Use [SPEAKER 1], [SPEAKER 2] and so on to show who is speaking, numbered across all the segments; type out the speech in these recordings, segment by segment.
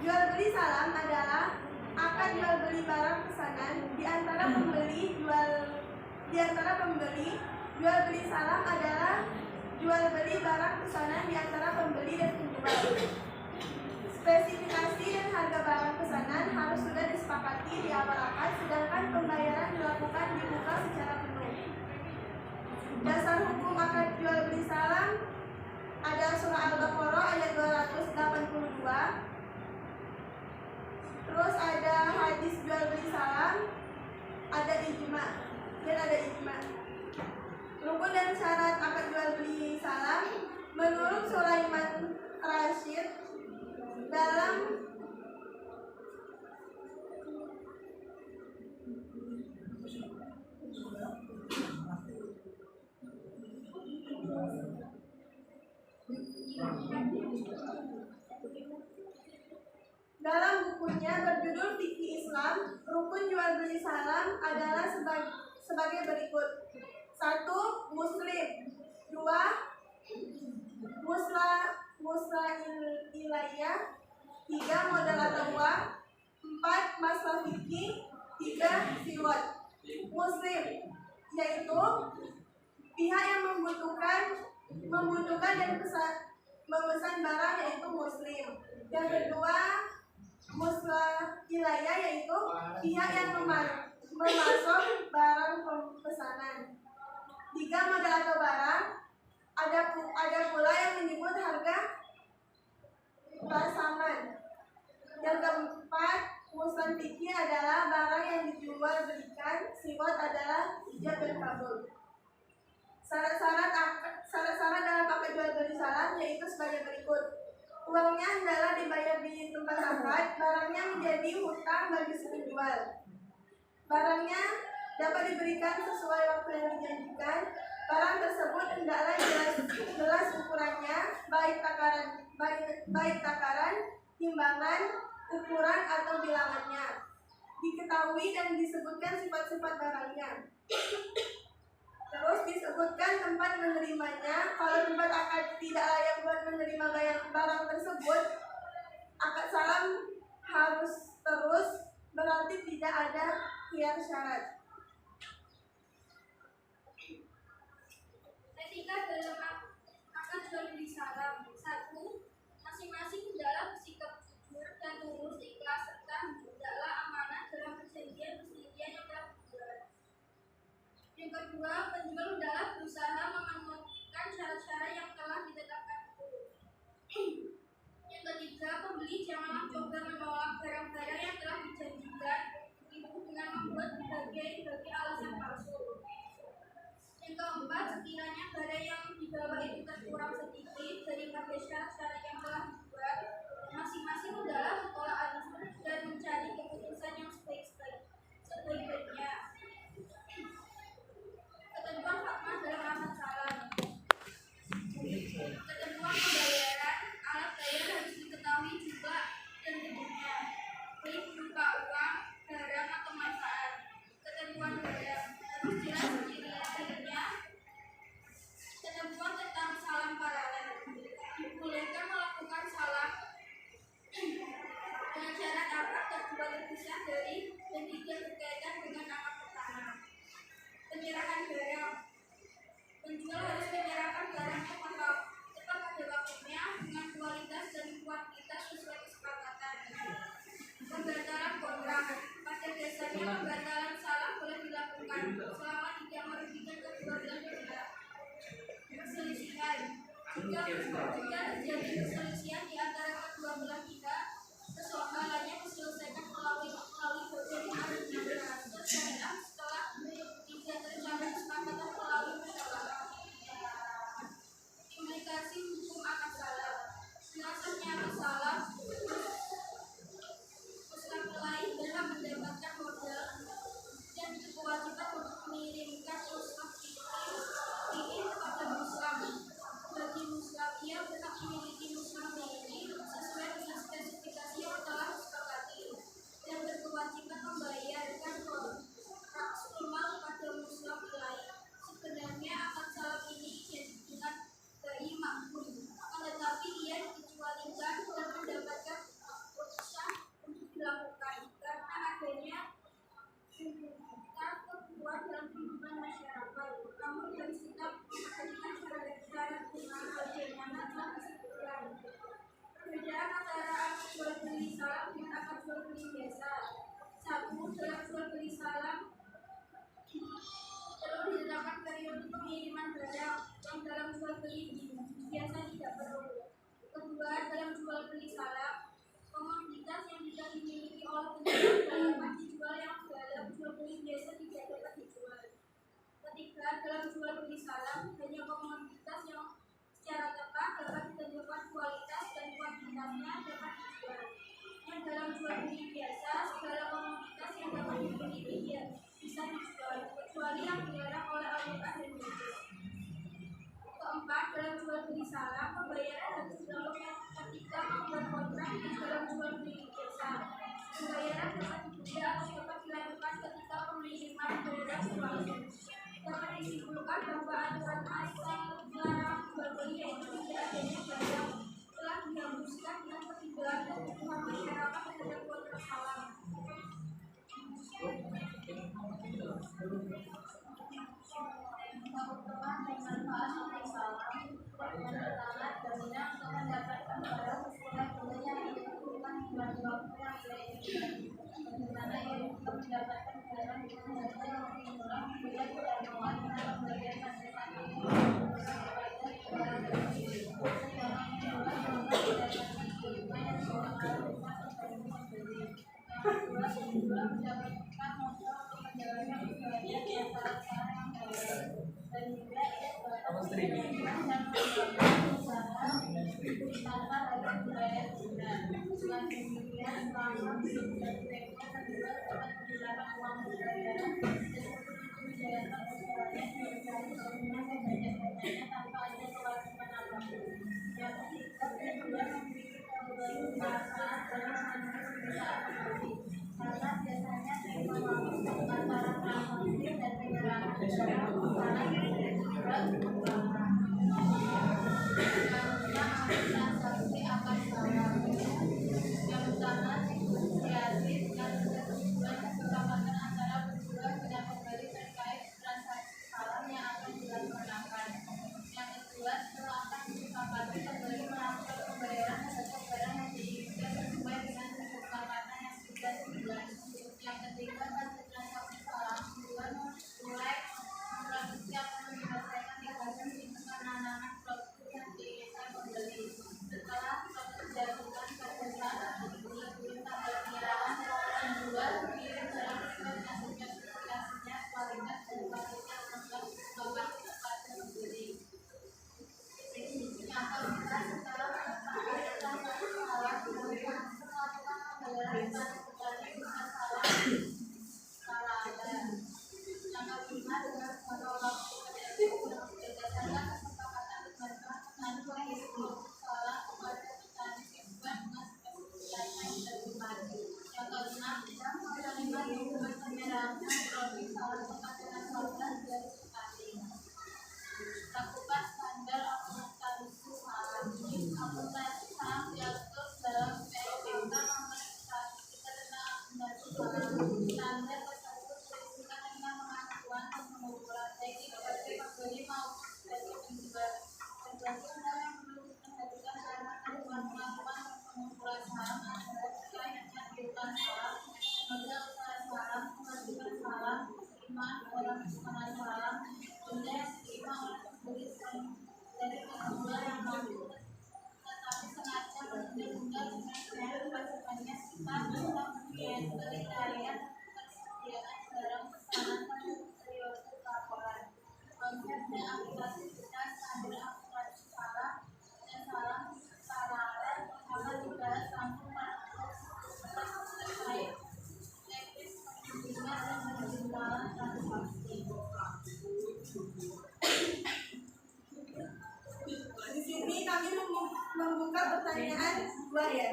[SPEAKER 1] Jual beli salam adalah akad jual beli barang pesanan di antara pembeli. Jual beli salam adalah jual beli barang pesanan di antara pembeli dan penjual. Spesifikasi dan harga barang pesanan harus sudah disepakati di awal akad, sedangkan pembayaran dilakukan di muka secara penuh. Dasar hukum akad jual beli salam ada surah Al-Baqarah ayat 282. Terus ada hadis jual beli salam, ada ijma dan ada ijma. Rukun dan syarat akad jual beli salam menurut Sulaiman Rashid dalam bukunya berjudul Fikih Islam, rukun jual beli salam adalah sebagai berikut. 1. Muslim. 2. Ilaiyah. 3. Modal atau uang. 4. Masalah fikih. 3. Siwat. Muslim yaitu pihak yang membutuhkan dan memesan barang, yaitu muslim. Yang kedua, ilaiyah yaitu pihak yang memasok barang pesanan. 3. Modal atau barang. Ada pula yang menyebut harga pasangan. Yang keempat, muslim fikih adalah barang yang dijual belikan. Siwat adalah ijab dan kabul. Syarat-syarat dalam akad jual beli salam yaitu sebagai berikut. Uangnya adalah dibayar di tempat akad. Barangnya menjadi hutang bagi si penjual. Barangnya dapat diberikan sesuai waktu yang dijanjikan. Barang tersebut hendaklah jelas ukurannya, baik takaran, timbangan, ukuran atau bilangannya. Diketahui dan disebutkan sifat-sifat barangnya. Terus disebutkan tempat menerimanya. Kalau tempat akad tidak layak buat menerima barang tersebut, akad salam harus terus, berarti tidak ada khiyar syarat.
[SPEAKER 2] Etika dalam akad jual beli salam. 1. Masing-masing hendaklah bersikap jujur dan tulus, ikhlas, serta hendaklah amanah dalam perjanjian yang telah dibuat. Yang kedua, penjual hendaklah berusaha memenuhi syarat-syarat yang telah ditetapkan itu. Yang ketiga, pembeli janganlah coba menolak barang-barang yang telah dijanjikan itu dengan membuat berbagai alasan palsu. Yang keempat, sekiranya barang yang dibawa itu kurang sedikit daripada syarat-syarat yang telah dibuat, masing-masing hendaklah bertolak ansur dan mencari keputusan yang sebaik-baiknya. Ketentuan fakta dalam akad salam. Ketentuan pembayaran. Alat bayar harus diketahui juga dan bentuknya, baik berupa uang, barang atau manfaat. Ketentuan barang harus jelas ciri-cirinya. Ketentuan tentang salam paralel. Dibolehkan melakukan salam dengan syarat akad kedua terpisah dari dan tidak berkaitan dengan akad pertama. Penyerahan barang. Penjual harus menyerahkan barang tepat pada waktunya dengan kualitas dan kuantitas sesuai kesepakatan. Pembatalan kontrak. Pada dasarnya pembatalan salam boleh dilakukan selama tidak merugikan kedua belah pihak. Perselisihan. Jika terjadi perselisihan di antara kedua belah pihak, persoalannya diselesaikan melalui bagian arbitrase syariah setelah tidak tercapai kesepakatan melalui musyawarah. Implikasi hukum akad salam. Sahnya akad salam, mustamilai berhak mendapatkan modal dan berkewajiban untuk mengirimkan musnah fikih kepada muslim. Bagi muslim, ia berhak memiliki musnah beli biasa. 1. Dalam jual beli salam perlu ditetapkan periode pengiriman barang yang dalam jual beli biasa tidak perlu. Kedua, dalam jual beli salam komoditas yang tidak dimiliki oleh penjual dapat dijual yang dalam jual beli biasa tidak dapat dijual. Ketiga, dalam jual beli salam hanya komoditas yang secara tepat dapat ditentukan kualitas dan kuantitasnya dapat dijual. Yang dalam jual beli biasa segala komoditas yang dapat dimiliki bisa dijual kecuali yang dilarang oleh Al-Quran dan Hadis. Keempat, dalam jual beli salam pembayaran harus dilakukan ketika membuat kontrak dan dalam jual beli biasa. Pembayaran dapat ditunda atau dapat dilakukan ketika pengiriman barang berlangsung. Dapat disimpulkan bahwa aturan asal melarang jual beli yaitu tidak adanya barang telah dihapuskan dengan pertimbangan kebutuhan masyarakat terhadap kontrak salam. Keuntungan dan manfaat kontrak salam. Yang pertama, jaminan untuk mendapatkan barang sesuai dengan yang ditentukan bulan waktu yang ia inginkan. Bagaimana ia bisa mendapatkan barang dengan harga yang lebih murah bila tidak mewakili pembelian pada saat ini. Barang tersebut sehingga membuat mereka mendapatkan keuntungan yang sudah bisa membeli. Yang kedua, penjual mendapatkan modal untuk menjalankan usahanya di antara cara yang baik dan juga ia dapat menjalankan dan mengembangkan usaha tanpa harus membayar denda. Dengan demikian, selama hidup dan direktur penjual dapat menggunakan uang pembayaran tersebut untuk menjalankan usahanya dan mencari keuntungan sebanyak-banyaknya tanpa ada kewajiban apapun. Yang ketiga, penjual memiliki manfaat dalam memenuhi permintaan pembeli karena biasanya teknologi antara transaksi dan penyerangan barang salah dijual berulang. Transaksi akan salah. Yang pertama, negosiasi dan kesetujuan kesepakatan antara penjual dengan pembeli terkait transaksi salam yang akan dilaksanakan. Yang kedua, setelah akan disepakati, pembeli melakukan pembayaran terhadap barang yang diinginkan sesuai dengan kesepakatan yang sudah dibuat. Yang ketiga, pada transaksi salam, penjual mulai memproduksi atau menyelesaikan tugasan dengan menanamkan produk yang diinginkan pembeli. Setelah proses dilakukan pada saat dibuat tanggal penyerahan, penjual mengirim barang dengan spesifikasinya, kualitas dan kuantitas lengkap sesuai kepada pembeli. Yang keempat, setelah melakukan transaksi salam, penjual melakukan pembayaran pada petani bisa salah ada. Yang kelima, dengan menolak berdasarkan kesepakatan dengan petani mengirim salam kepada petani sesuai dengan spesifikasi yang ditentukan. Yang keenam, menerima dokumen penyerahan produk salam kepada nasabah dari petani. Lakukan standar akuntansi salam. Akuntansi salam diatur dalam PMK nomor 1 tentang akuntansi salam. Standar tersebut berisikan tentang kemampuan dan pengukuran baik sebagai pembeli maupun sebagai penjual. Berbagai hal yang perlu diperhatikan karena kemampuan dan pengukuran salam adalah sesuai dengan kehidupan salam, modal usaha salam, kewajiban salam, penerimaan orang usaha salam, benda yang diterima oleh pembeli dari penjual yang mampu tetapi sengaja menunda dengan cara kewajibannya serta penilaian persediaan barang pesanan pada periode pelaporan. Konsep dan aplikasi kita standar akuntansi salam dan salam paralel pertama dibahas langsung pada proses terkait teknis pengiriman dan penjualan transaksi.
[SPEAKER 1] Di sini kami membuka pertanyaan 2 ya.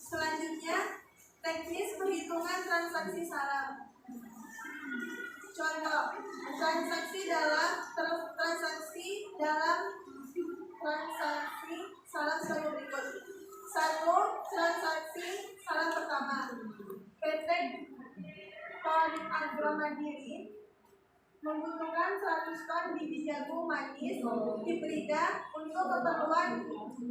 [SPEAKER 1] Selanjutnya, teknis perhitungan transaksi salam. Contoh, transaksi dalam transaksi salam sebagai berikut. 1. Transaksi salam pertama. PT Kodim Agro Mandiri membutuhkan 100 ton biji jagung manis hibrida untuk keperluan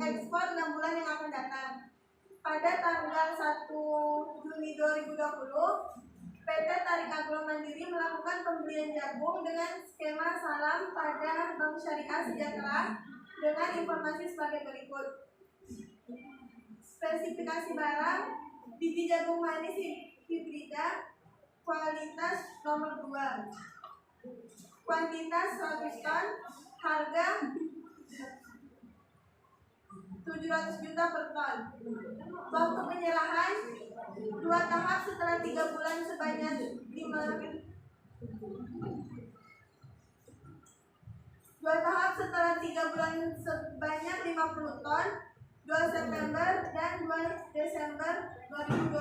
[SPEAKER 1] ekspor 6 bulan yang akan datang. Pada tanggal 1 Juni 2020, PT Tarik Agro Mandiri melakukan pembelian jagung dengan skema salam pada Bank Syariah Sejahtera dengan informasi sebagai berikut. Spesifikasi barang: biji jagung manis hibrida kualitas nomor 2, kuantitas 100 ton, harga 700 juta per ton. Waktu penyerahan 2 tahap setelah 3 bulan sebanyak 50 ton, 2 September dan 2 Desember 2020.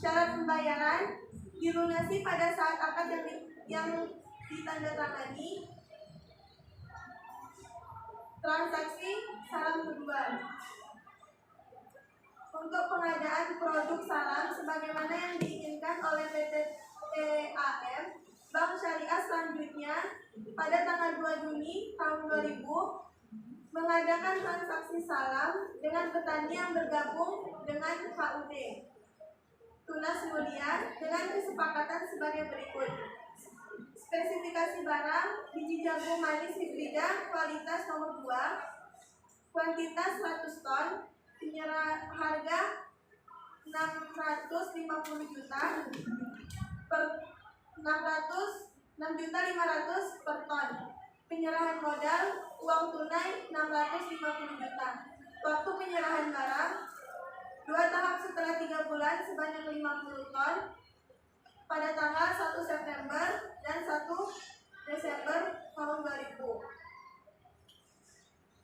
[SPEAKER 1] Syarat pembayaran dilunasi pada saat akad yang ditandatangani. Transaksi salam kedua. Untuk pengadaan produk salam sebagaimana yang diinginkan oleh PT TAM, Bank Syariah selanjutnya pada tanggal 2 Juni tahun 2000 mengadakan transaksi salam dengan petani yang bergabung dengan HUD Tunas Mulia dengan kesepakatan sebagai berikut. Spesifikasi barang: biji jagung manis hibrida kualitas nomor 2, kuantitas 100 ton, harga 650 juta per 6.500 per ton. Penyerahan modal uang tunai 650 juta. Waktu penyerahan barang 2 tahap setelah 3 bulan sebanyak 50 ton pada tanggal 1 September dan 1 Desember tahun 2000.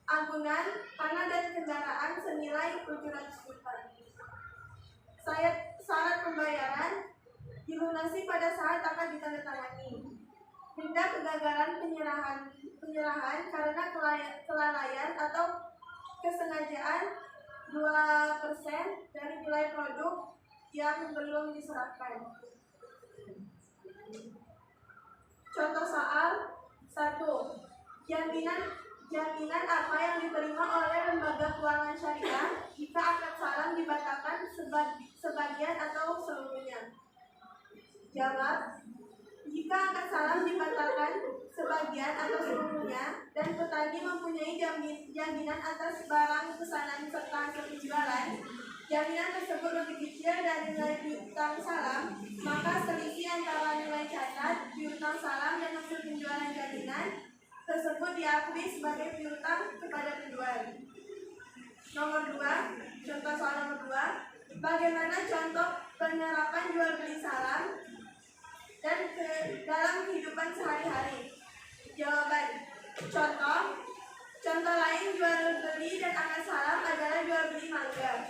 [SPEAKER 1] Agunan tanah dan kendaraan senilai 700 juta. Syarat pembayaran dilunasi pada saat akan ditandatangani. Denda kegagalan penyerahan karena kelalaian atau kesengajaan 2% dari nilai produk yang belum diserahkan. Contoh soal 1. Jaminan apa yang diterima oleh lembaga keuangan syariah jika akad salam dibatalkan sebagian atau seluruhnya? Jawab: jika akad salam dibatalkan sebagian atau seluruhnya dan petani mempunyai jaminan atas barang pesanan serta hasil penjualan, jaminan tersebut lebih kecil dari nilai piutang salam, maka selisih antara nilai catat piutang salam dan hasil penjualan jaminan tersebut diakui sebagai piutang kepada penjual. Nomor 2, contoh soal nomor 2. Bagaimana contoh penerapan jual beli salam dan dalam kehidupan sehari-hari? Jawaban: contoh lain jual beli dan akad salam adalah jual beli mangga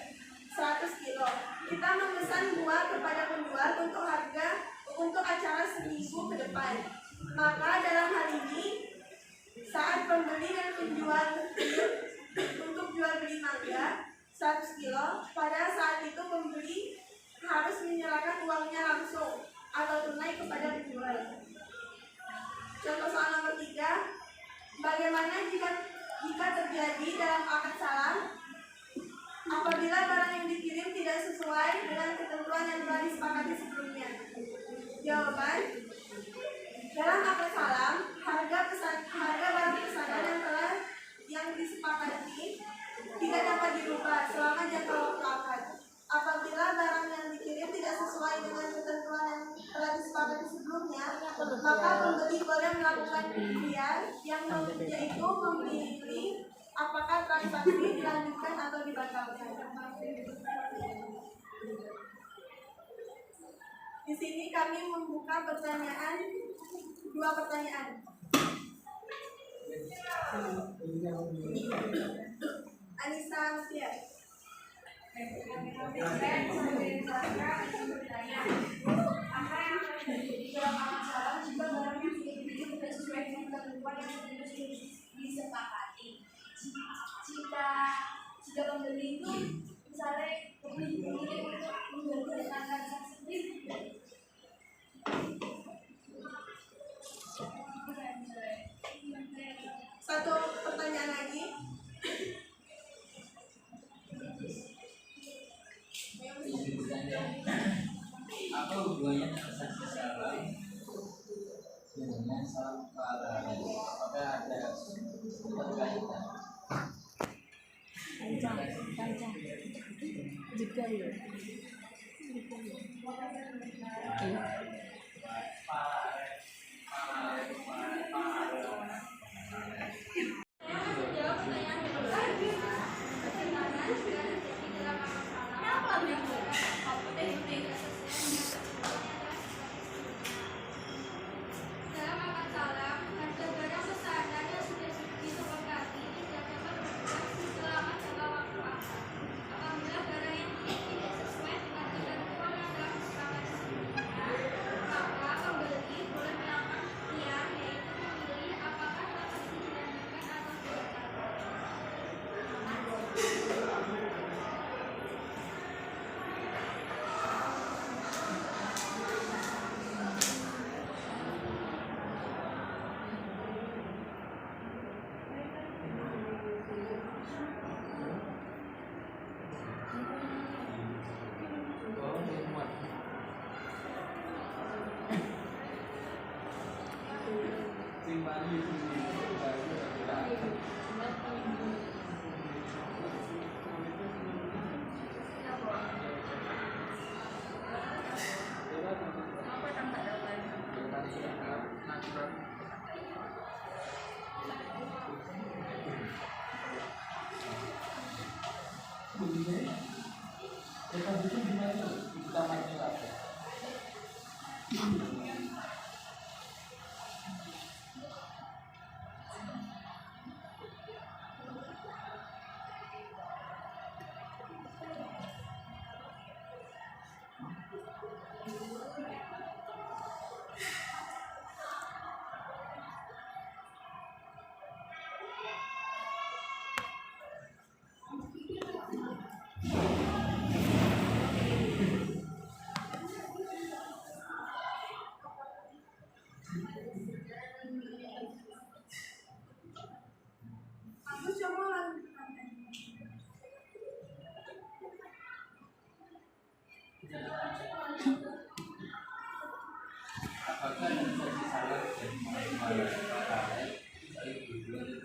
[SPEAKER 1] 100 kilo. Kita memesan buah kepada penjual untuk acara seminggu ke depan. Maka dalam hal ini saat pembeli dan penjual untuk jual beli mangga 100 kilo, pada saat itu pembeli harus menyerahkan uangnya langsung atau tunai kepada penjual. Contoh soal nomor 3. Bagaimana jika terjadi dalam akad salam apabila barang yang dikirim tidak sesuai dengan ketentuan yang telah disepakati sebelumnya? Jawaban: dalam akad salam, harga barang pesanan yang disepakati tidak dapat dirubah selama jangka waktu akad. Apabila barang yang dikirim tidak sesuai dengan ketentuan yang telah disepakati sebelumnya, maka pembeli boleh melakukan pembelian yaitu memilih apakah transaksi dilanjutkan atau dibatalkan. Di sini kami membuka pertanyaan, 2 pertanyaan. Anissa Mutia.
[SPEAKER 2] Apa yang terjadi dalam akad salam jika barang yang dikirim tidak sesuai dengan ketentuan yang harus disepakati. Jika pembeli itu misalnya memilih untuk menggunakan transaksi
[SPEAKER 1] Satu pertanyaan lagi.
[SPEAKER 3] Apa hubungannya transaksi salam dengan salam paralel? Apakah ada keterkaitan?
[SPEAKER 4] Panjang juga ya.
[SPEAKER 2] menjawab pertanyaan kedua. Bagaimana jika terjadi dalam akal salah yang dalam akal salah, harga barang standar yang sudah disepakati tidak dapat berubah selama jangka waktu akal. Apabila barang yang tidak sesuai dengan ketentuan yang telah disepakati sebelumnya, maka pembeli boleh melakukan pilihan, yaitu memilih apakah transaksi dilanjutkan atau dibatalkan.
[SPEAKER 1] Aku coba lanjutkan.
[SPEAKER 3] Apakah transaksi salam dan paralel saling berhubungan?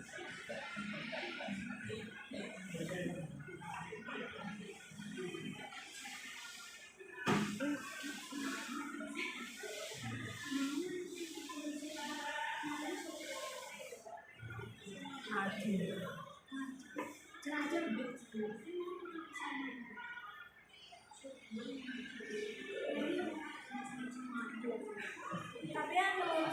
[SPEAKER 1] Tapi yang kalau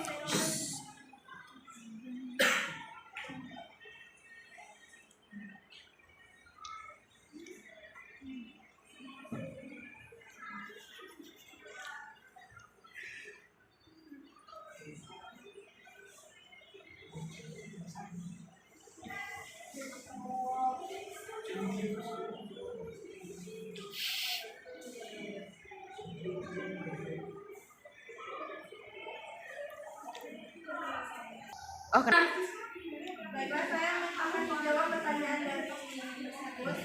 [SPEAKER 4] Oh, kenapa?
[SPEAKER 1] baiklah, saya akan menjawab pertanyaan dari tersebut.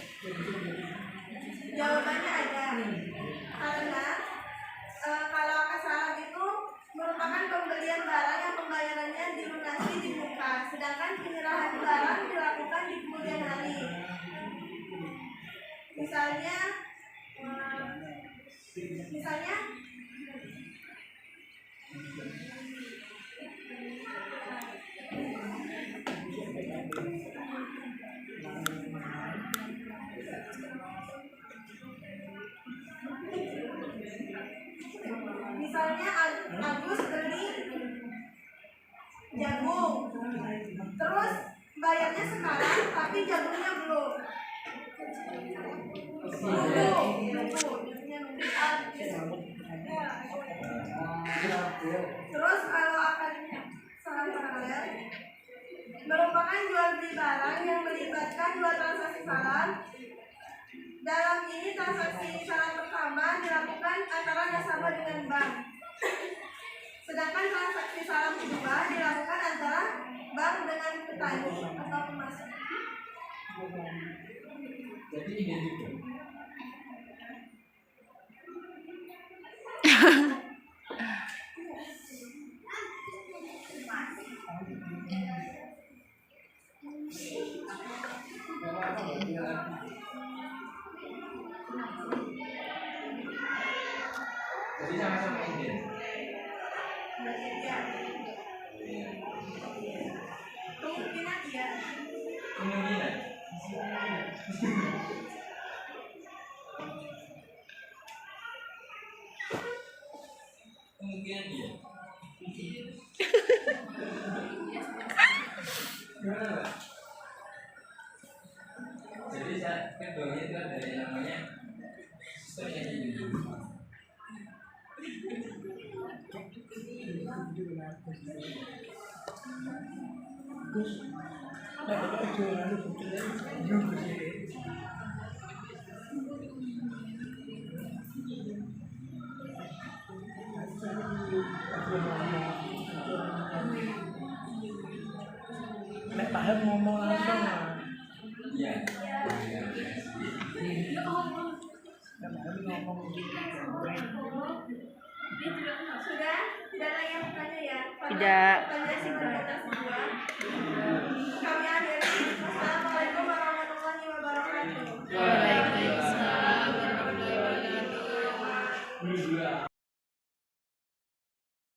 [SPEAKER 1] Jawabannya ada. Karena kalau akad salam itu merupakan pembelian barang yang pembayarannya dilunasi di muka, sedangkan penyerahan barang dilakukan di kemudian hari. Misalnya misalnya Agus beli jagung, terus bayarnya sekarang tapi jagungnya belum. Terus kalau akan salam paralel, merupakan jual beli barang yang melibatkan dua transaksi salam. Dalam ini transaksi salam pertama dilakukan antara nasabah dengan bank. Sedangkan transaksi salam kedua dilakukan antara bank dengan petani atau pemasok.
[SPEAKER 3] Jadi ini juga. Jadi sama-sama ini.
[SPEAKER 1] Kemungkinan iya.
[SPEAKER 3] Kemungkinan. Kemungkinan iya. Gimana, Mbak? Jadi saya keduanya itu ada yang namanya sistemnya ini.
[SPEAKER 5] Nek Tahap ngomong langsung
[SPEAKER 3] Iya.
[SPEAKER 1] Sudah? Tidak lagi yang bertanya ya?
[SPEAKER 4] Tidak.
[SPEAKER 1] Pertanyaan simulasi 2.